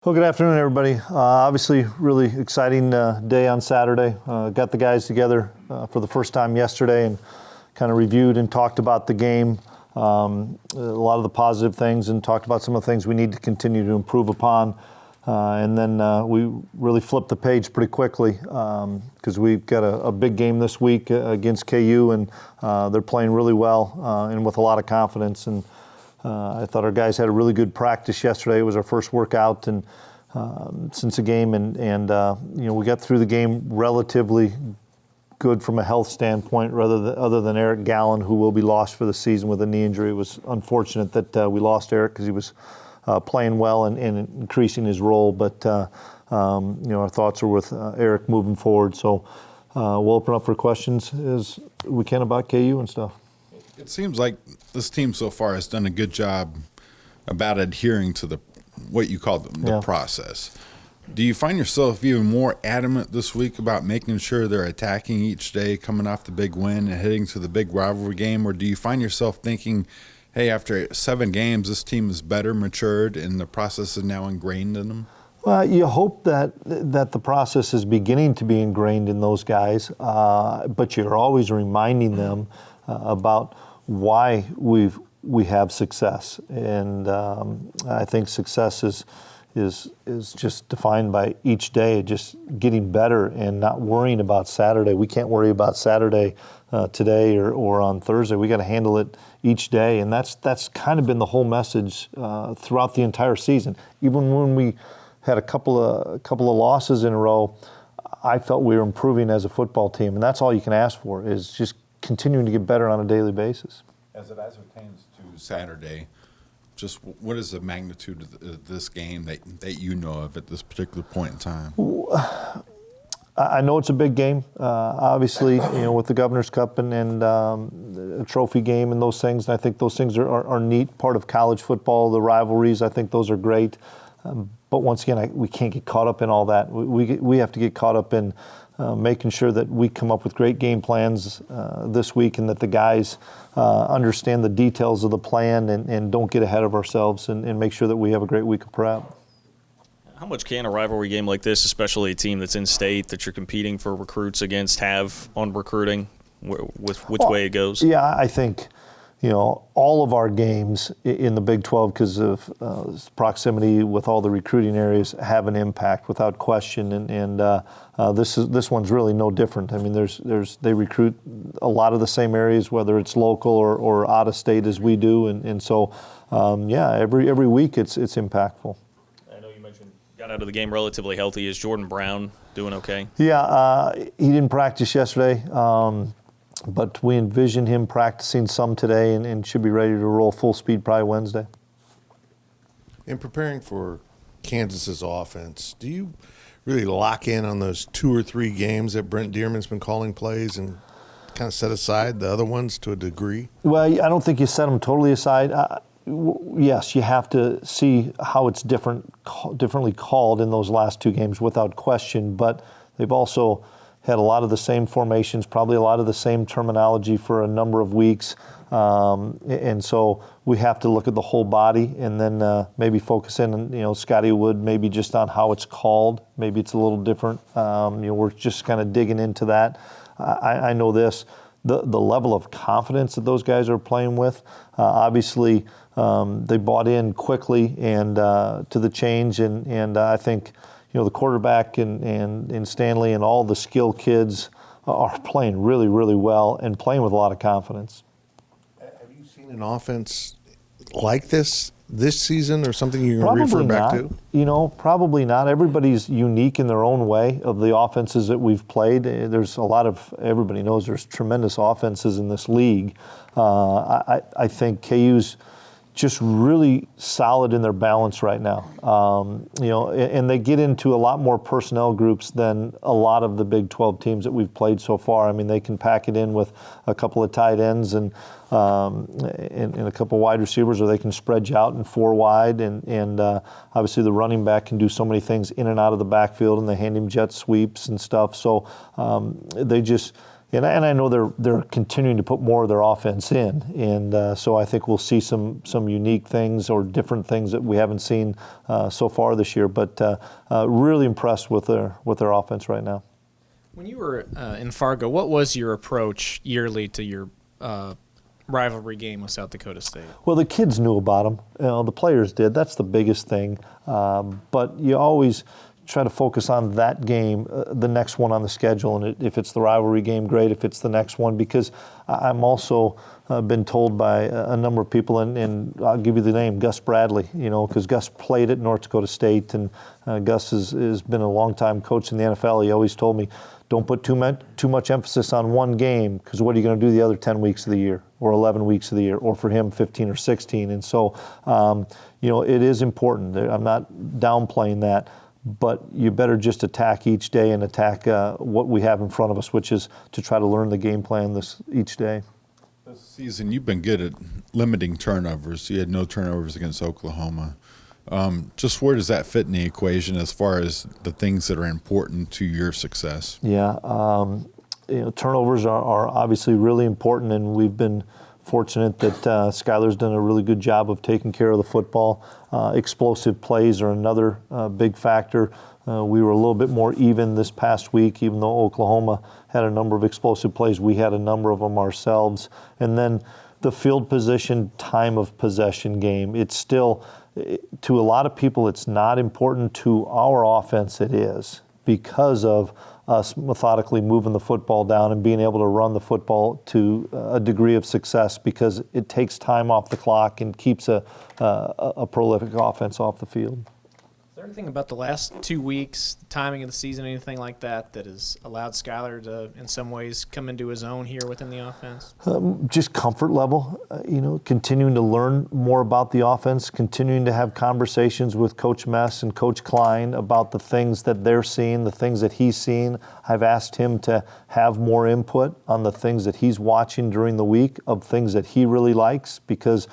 Well, good afternoon, everybody. Obviously, really exciting day on Saturday. Got the guys together for the first time yesterday and kind of reviewed and talked about the game, a lot of the positive things, and talked about some of the things we need to continue to improve upon. And then we really flipped the page pretty quickly because we've got a big game this week against KU, and they're playing really well and with a lot of confidence. And I thought our guys had a really good practice yesterday. It was our first workout and since the game, and we got through the game relatively good from a health standpoint, other than Eric Gallen, who will be lost for the season with a knee injury. It was unfortunate that we lost Eric because he was playing well and increasing his role. But our thoughts are with Eric moving forward. So we'll open up for questions as we can about KU and stuff. It seems like this team so far has done a good job about adhering to what you call the process. Do you find yourself even more adamant this week about making sure they're attacking each day, coming off the big win and heading to the big rivalry game? Or do you find yourself thinking, hey, after 7 games, this team is better matured and the process is now ingrained in them? Well, you hope that the process is beginning to be ingrained in those guys, but you're always reminding them about why we have success, and I think success is just defined by each day, just getting better and not worrying about Saturday. We can't worry about Saturday today or on Thursday. We got to handle it each day, and that's kind of been the whole message throughout the entire season. Even when we had a couple of losses in a row, I felt we were improving as a football team, and that's all you can ask for is just continuing to get better on a daily basis. As it pertains to Saturday, just what is the magnitude of this game that you know of at this particular point in time? I know it's a big game, obviously, with the Governor's Cup and a trophy game and those things. And I think those things are neat, part of college football, the rivalries. I think those are great. But once again, we can't get caught up in all that. We have to get caught up in making sure that we come up with great game plans this week and that the guys understand the details of the plan and don't get ahead of ourselves and make sure that we have a great week of prep. How much can a rivalry game like this, especially a team that's in state that you're competing for recruits against, have on recruiting, with which way it goes? Yeah, I think all of our games in the Big 12, because of proximity with all the recruiting areas, have an impact without question. And this one's really no different. I mean, they recruit a lot of the same areas, whether it's local or out of state as we do. And so, every week it's impactful. I know you mentioned got out of the game relatively healthy. Is Jordan Brown doing okay? Yeah, he didn't practice yesterday. But we envision him practicing some today and should be ready to roll full speed probably Wednesday. In preparing for Kansas's offense, do you really lock in on those 2 or 3 games that Brent Dearman's been calling plays and kind of set aside the other ones to a degree? Well, I don't think you set them totally aside. Yes, you have to see how it's differently called in those last 2 games without question, but they've also had a lot of the same formations, probably a lot of the same terminology for a number of weeks. And so we have to look at the whole body and then maybe focus in, Scotty Wood, maybe just on how it's called. Maybe it's a little different. We're just kind of digging into that. I know this, the level of confidence that those guys are playing with, obviously they bought in quickly and to the change. And I think, the quarterback and Stanley and all the skill kids are playing really, really well and playing with a lot of confidence. Have you seen an offense like this season or something you're going to refer back to? Probably not. Everybody's unique in their own way of the offenses that we've played. There's everybody knows there's tremendous offenses in this league. I think KU's just really solid in their balance right now. And they get into a lot more personnel groups than a lot of the Big 12 teams that we've played so far. I mean, they can pack it in with a couple of tight ends and a couple of wide receivers, or they can spread you out in 4 wide. And obviously the running back can do so many things in and out of the backfield, and they hand him jet sweeps and stuff. So they just And I know they're continuing to put more of their offense in, and so I think we'll see some unique things or different things that we haven't seen so far this year. But really impressed with their offense right now. When you were in Fargo, what was your approach yearly to your rivalry game with South Dakota State? Well, the kids knew about them. The players did. That's the biggest thing. But you always try to focus on that game, the next one on the schedule, and if it's the rivalry game, great. If it's the next one, because I'm also been told by a number of people, and I'll give you the name, Gus Bradley, because Gus played at North Dakota State, and Gus has been a longtime coach in the NFL. He always told me, don't put too much emphasis on one game, because what are you going to do the other 10 weeks of the year, or 11 weeks of the year, or for him 15 or 16? And so, it is important. I'm not downplaying that. But you better just attack each day and attack what we have in front of us, which is to try to learn the game plan each day. This season, you've been good at limiting turnovers. You had no turnovers against Oklahoma. Just where does that fit in the equation as far as the things that are important to your success? Yeah, turnovers are obviously really important, and we've been fortunate that Skylar's done a really good job of taking care of the football. Explosive plays are another big factor. We were a little bit more even this past week, even though Oklahoma had a number of explosive plays. We had a number of them ourselves. And then the field position, time of possession game. It's still, to a lot of people, it's not important. To our offense, it is, because of us methodically moving the football down and being able to run the football to a degree of success, because it takes time off the clock and keeps a prolific offense off the field. Is there anything about the last 2 weeks, the timing of the season, anything like that has allowed Skylar to, in some ways, come into his own here within the offense? Just comfort level, continuing to learn more about the offense, continuing to have conversations with Coach Mess and Coach Klein about the things that they're seeing, the things that he's seen. I've asked him to have more input on the things that he's watching during the week, of things that he really likes, because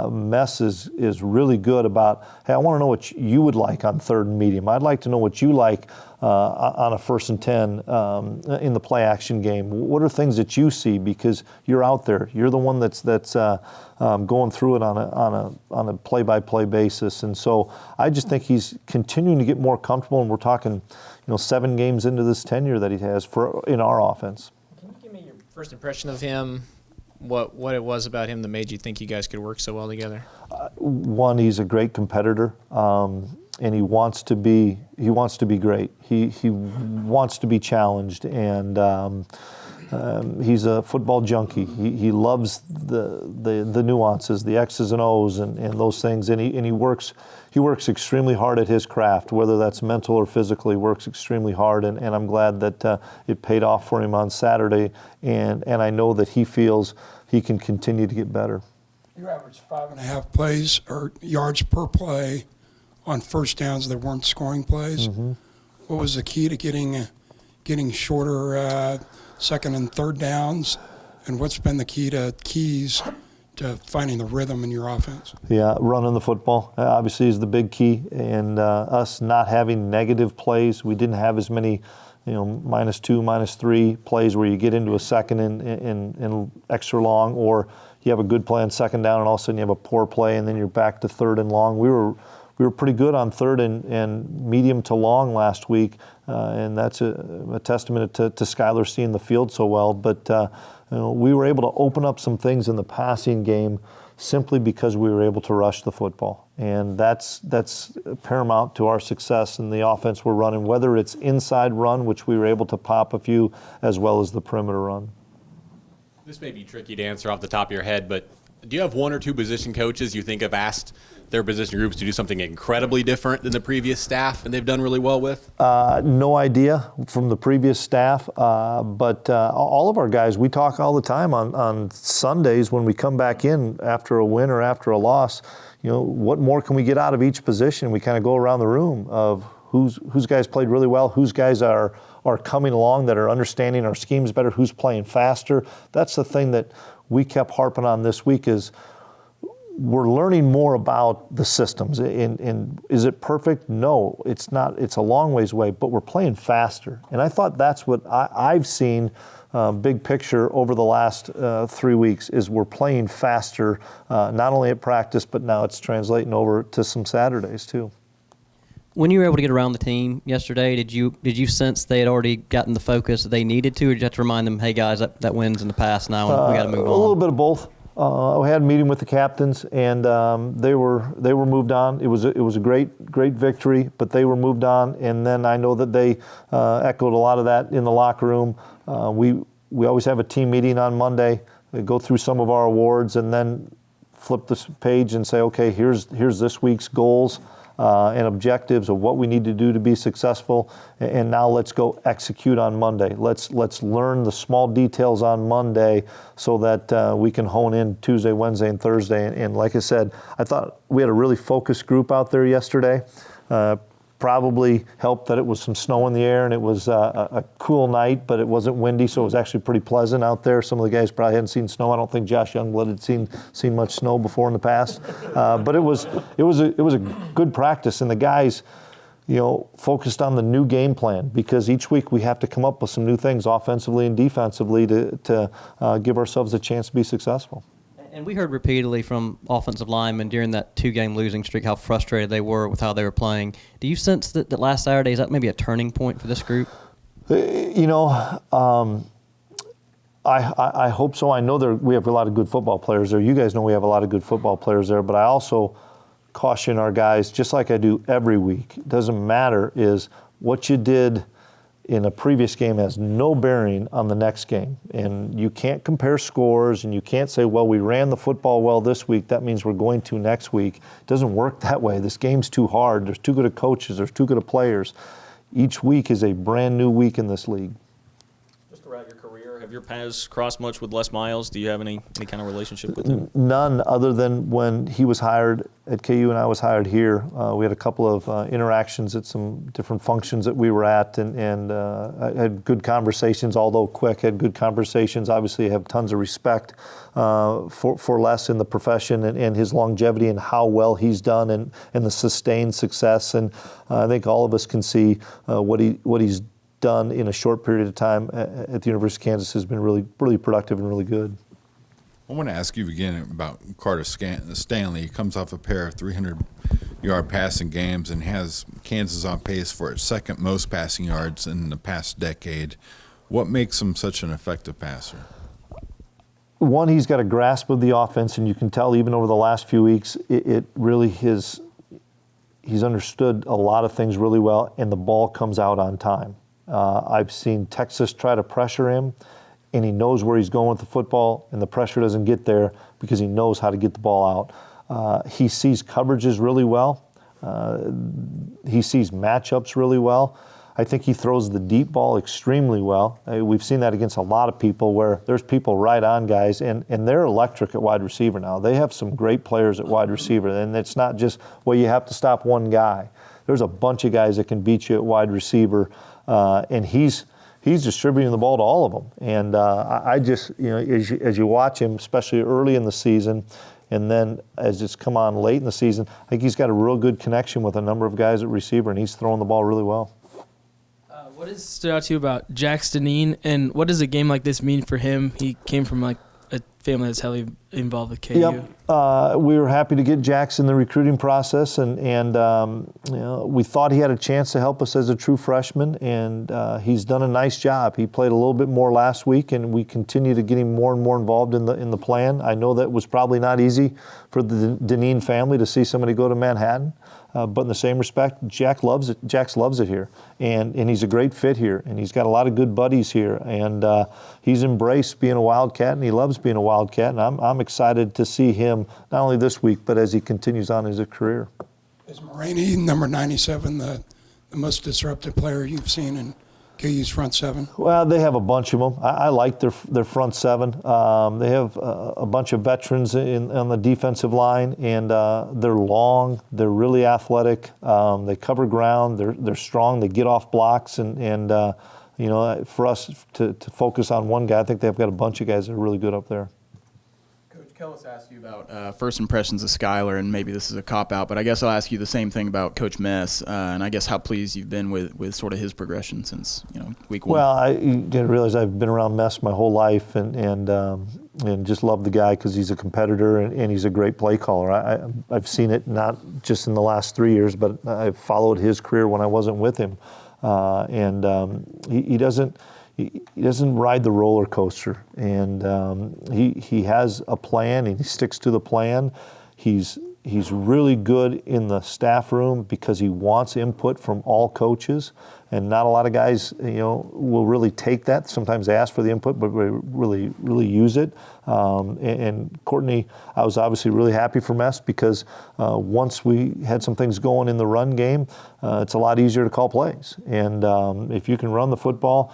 Mess is really good about, hey, I want to know what you would like on third and medium. I'd like to know what you like on a 1st and 10 in the play action game. What are things that you see, because you're out there, you're the one that's going through it on a play-by-play basis. And so I just think he's continuing to get more comfortable, and we're talking 7 games into this tenure that he has in our offense. Can you give me your first impression of him? What it was about him that made you think you guys could work so well together? One, he's a great competitor, and he wants to be great. He wants to be challenged, and he's a football junkie. He loves the nuances, the X's and O's, and those things, and he works extremely hard at his craft, whether that's mental or physically. Works extremely hard, and I'm glad that it paid off for him on Saturday, and I know that he feels he can continue to get better. You averaged 5.5 plays or yards per play on first downs that weren't scoring plays. Mm-hmm. What was the key to getting shorter second and third downs, and what's been the keys to finding the rhythm in your offense? Yeah, running the football obviously is the big key, and us not having negative plays. We didn't have as many -2, -3 plays where you get into a second and extra long, or you have a good play on second down and all of a sudden you have a poor play and then you're back to third and long. We were pretty good on third and medium to long last week, and that's a testament to Skylar seeing the field so well. But we were able to open up some things in the passing game simply because we were able to rush the football. And that's paramount to our success in the offense we're running, whether it's inside run, which we were able to pop a few, as well as the perimeter run. This may be tricky to answer off the top of your head, but do you have 1 or 2 position coaches you think have asked their position groups to do something incredibly different than the previous staff and they've done really well with? No idea from the previous staff, but all of our guys, we talk all the time on Sundays when we come back in after a win or after a loss. What more can we get out of each position? We kind of go around the room of whose guys played really well, whose guys are coming along that are understanding our schemes better, who's playing faster. That's the thing that we kept harping on this week, is we're learning more about the systems. And is it perfect? No, it's not. It's a long ways away, but we're playing faster. And I thought that's what I've seen big picture over the last 3 weeks is we're playing faster, not only at practice, but now it's translating over to some Saturdays too. When you were able to get around the team yesterday, did you sense they had already gotten the focus that they needed to, or did you have to remind them, hey guys, that wins in the past now and we got to move on? A little bit of both. We had a meeting with the captains, and they were moved on. It was a great victory, but they were moved on. And then I know that they echoed a lot of that in the locker room. We always have a team meeting on Monday. We go through some of our awards, and then flip this page and say, okay, here's this week's goals and objectives of what we need to do to be successful, and now let's go execute on Monday. Let's learn the small details on Monday so that we can hone in Tuesday, Wednesday, and Thursday. And like I said, I thought we had a really focused group out there yesterday. Probably helped that it was some snow in the air and it was a cool night, but it wasn't windy, so it was actually pretty pleasant out there. Some of the guys probably hadn't seen snow. I don't think Josh Youngblood had seen much snow before in the past, but it was a good practice, and the guys, focused on the new game plan, because each week we have to come up with some new things offensively and defensively to give ourselves a chance to be successful. And we heard repeatedly from offensive linemen during that 2-game losing streak how frustrated they were with how they were playing. Do you sense that last Saturday, is that maybe a turning point for this group? I hope so. I know we have a lot of good football players there. You guys know we have a lot of good football players there, but I also caution our guys, just like I do every week. It doesn't matter is what you did in a previous game has no bearing on the next game. And you can't compare scores, and you can't say, well, we ran the football well this week, that means we're going to next week. It doesn't work that way. This game's too hard. There's too good of coaches. There's too good of players. Each week is a brand new week in this league. Just throughout your career, have your paths crossed much with Les Miles? Do you have any kind of relationship with him? None, other than when he was hired at KU and I was hired here. We had a couple of interactions at some different functions that we were at, and I had good conversations, although quick, had good conversations. Obviously, I have tons of respect for Les in the profession and his longevity and how well he's done and the sustained success. And I think all of us can see what he's done in a short period of time at the University of Kansas has been really, really productive and really good. I want to ask you again about Carter Stanley. He comes off a pair of 300-yard passing games and has Kansas on pace for its second most passing yards in the past decade. What makes him such an effective passer? One, he's got a grasp of the offense, and you can tell even over the last few weeks, it really he's understood a lot of things really well, and the ball comes out on time. I've seen Texas try to pressure him, and he knows where he's going with the football, and the pressure doesn't get there because he knows how to get the ball out. He sees coverages really well. He sees matchups really well. I think he throws the deep ball extremely well. We've seen that against a lot of people where there's people right on guys, and they're electric at wide receiver now. They have some great players at wide receiver, and it's not just, well, you have to stop one guy. There's a bunch of guys that can beat you at wide receiver, and he's distributing the ball to all of them. And I just, as you watch him, especially early in the season, and then as it's come on late in the season, I think he's got a real good connection with a number of guys at receiver, and he's throwing the ball really well. What has stood out to you about Jack Stanine, and what does a game like this mean for him? He came from a family that's heavily involved with KU. Yep. We were happy to get Jax in the recruiting process, and we thought he had a chance to help us as a true freshman, and he's done a nice job. He played a little bit more last week, and we continue to get him more and more involved in the plan. I know that was probably not easy for the Dineen family to see somebody go to Manhattan. But in the same respect, Jax loves it here, and he's a great fit here, and he's got a lot of good buddies here, and he's embraced being a Wildcat, and he loves being a Wildcat, and I'm excited to see him not only this week, but as he continues on his career. Is Moraney, number 97, the most disruptive player you've seen in KU's front seven? Well, they have a bunch of them. I like their front seven. They have a bunch of veterans on the defensive line, and they're long. They're really athletic. They cover ground. They're strong. They get off blocks, and for us to focus on one guy, I think they've got a bunch of guys that are really good up there. Coach, Kellis asked you about first impressions of Skylar, and maybe this is a cop-out, but I guess I'll ask you the same thing about Coach Mess, and I guess how pleased you've been with sort of his progression since week one. Well, you didn't realize I've been around Mess my whole life, and just love the guy because he's a competitor and he's a great play caller. I've seen it not just in the last 3 years, but I've followed his career when I wasn't with him, he doesn't. He doesn't ride the roller coaster, and he has a plan, and he sticks to the plan. He's really good in the staff room because he wants input from all coaches, and not a lot of guys, will really take that. Sometimes they ask for the input, but really use it. And Courtney, I was obviously really happy for Mess because once we had some things going in the run game, it's a lot easier to call plays. And if you can run the football,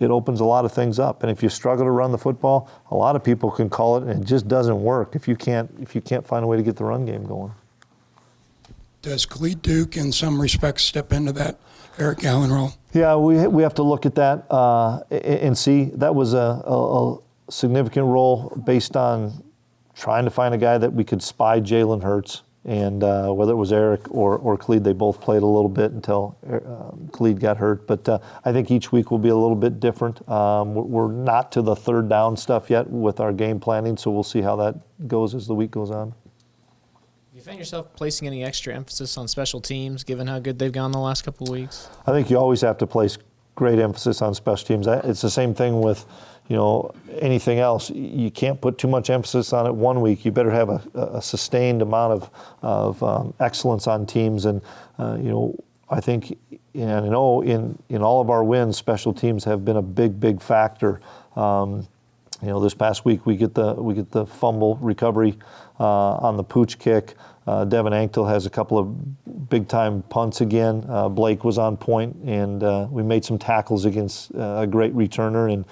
it opens a lot of things up. And if you struggle to run the football, a lot of people can call it, and it just doesn't work if you can't find a way to get the run game going. Does Khalid Duke, in some respects, step into that Eric Allen role? Yeah, we have to look at that and see. That was a significant role based on trying to find a guy that we could spy Jalen Hurts. And whether it was Eric or Khalid, they both played a little bit until Khalid got hurt. But I think each week will be a little bit different. We're not to the third down stuff yet with our game planning, so we'll see how that goes as the week goes on. Do you find yourself placing any extra emphasis on special teams, given how good they've gone the last couple of weeks? I think you always have to place great emphasis on special teams. It's the same thing with anything else. You can't put too much emphasis on it one week. You better have a sustained amount of excellence on teams. And I think in all of our wins, special teams have been a big factor. This past week we get the fumble recovery on the pooch kick. Devin Anktel has a couple of big-time punts again. Blake was on point, and we made some tackles against a great returner. And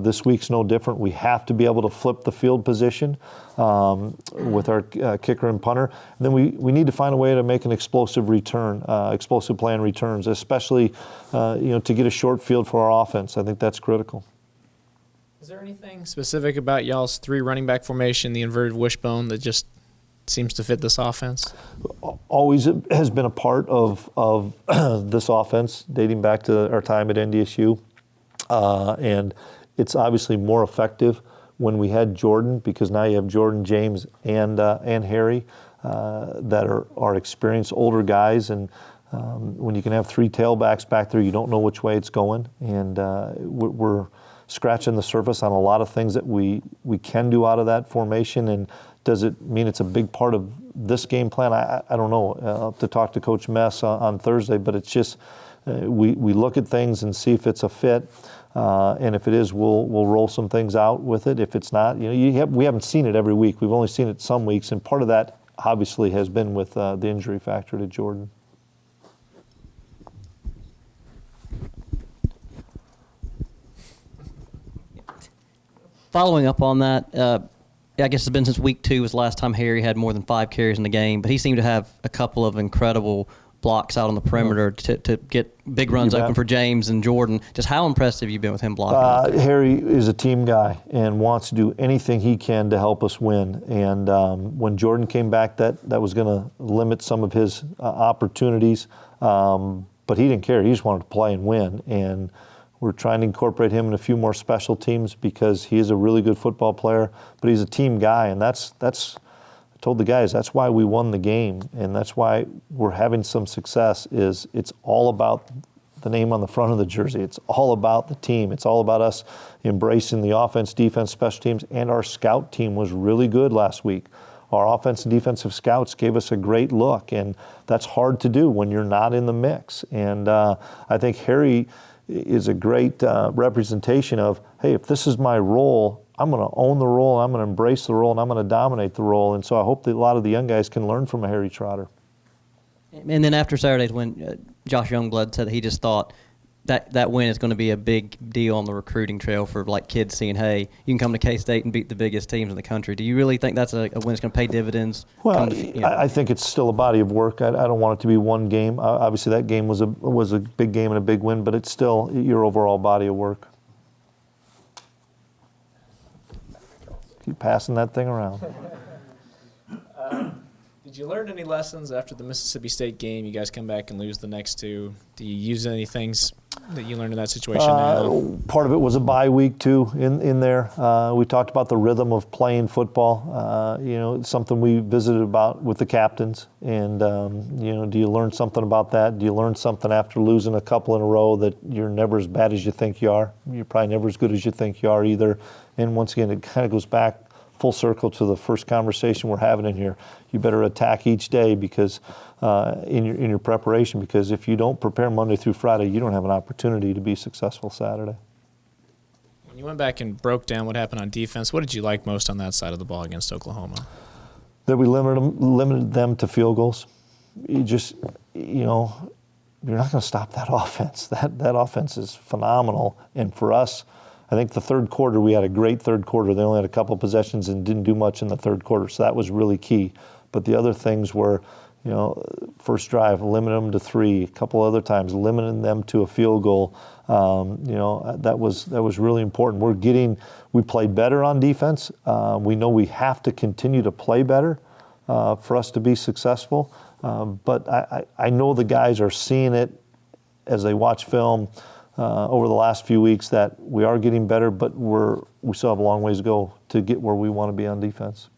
this week's no different. We have to be able to flip the field position with our kicker and punter. And then we need to find a way to make an explosive return, explosive play and returns, especially to get a short field for our offense. I think that's critical. Is there anything specific about y'all's three running back formation, the inverted wishbone, that just seems to fit this offense? Always has been a part of this offense, dating back to our time at NDSU. And it's obviously more effective when we had Jordan, because now you have Jordan, James, and Harry that are experienced older guys. And when you can have three tailbacks back there, you don't know which way it's going. And we're scratching the surface on a lot of things that we can do out of that formation. And does it mean it's a big part of this game plan? I don't know. I'll have to talk to Coach Mess on Thursday, but it's just we look at things and see if it's a fit. And if it is, we'll roll some things out with it. If it's not, we haven't seen it every week. We've only seen it some weeks, and part of that obviously has been with the injury factor to Jordan. Following up on that, I guess it's been since week 2 was the last time Harry had more than 5 carries in the game, but he seemed to have a couple of incredible blocks out on the perimeter to get big runs open for James and Jordan. Just how impressed have you been with him blocking? Harry is a team guy and wants to do anything he can to help us win. And when Jordan came back, that was going to limit some of his opportunities. But he didn't care. He just wanted to play and win. And we're trying to incorporate him in a few more special teams because he is a really good football player, but he's a team guy. And that's I told the guys, that's why we won the game, and that's why we're having some success. Is it's all about the name on the front of the jersey. It's all about the team. It's all about us embracing the offense, defense, special teams, and our scout team was really good last week. Our offense and defensive scouts gave us a great look, and that's hard to do when you're not in the mix. And I think Harry is a great representation of, hey, if this is my role, I'm going to own the role, I'm going to embrace the role, and I'm going to dominate the role. And so I hope that a lot of the young guys can learn from a Harry Trotter. And then after Saturdays, when Josh Youngblood said that he just thought that win is going to be a big deal on the recruiting trail for kids seeing, hey, you can come to K-State and beat the biggest teams in the country. Do you really think that's a win that's going to pay dividends? Well, I think it's still a body of work. I don't want it to be one game. Obviously, that game was a big game and a big win, but it's still your overall body of work. Keep passing that thing around. Did you learn any lessons after the Mississippi State game? You guys come back and lose the next two. Do you use any things that you learned in that situation now? Part of it was a bye week too in there. We talked about the rhythm of playing football. It's something we visited about with the captains. And do you learn something about that? Do you learn something after losing a couple in a row that you're never as bad as you think you are? You're probably never as good as you think you are either. And once again, it kind of goes back full circle to the first conversation we're having in here. You better attack each day because in your preparation, because if you don't prepare Monday through Friday, you don't have an opportunity to be successful Saturday. When you went back and broke down what happened on defense, what did you like most on that side of the ball against Oklahoma? That we limited them to field goals. You just, you're not going to stop that offense. That offense is phenomenal. And for us, I think the third quarter, we had a great third quarter. They only had a couple of possessions and didn't do much in the third quarter, so that was really key. But the other things were, first drive, limit them to 3. A couple other times, limiting them to a field goal. That was really important. We played better on defense. We know we have to continue to play better for us to be successful. But I know the guys are seeing it as they watch film over the last few weeks that we are getting better, but we still have a long ways to go to get where we want to be on defense.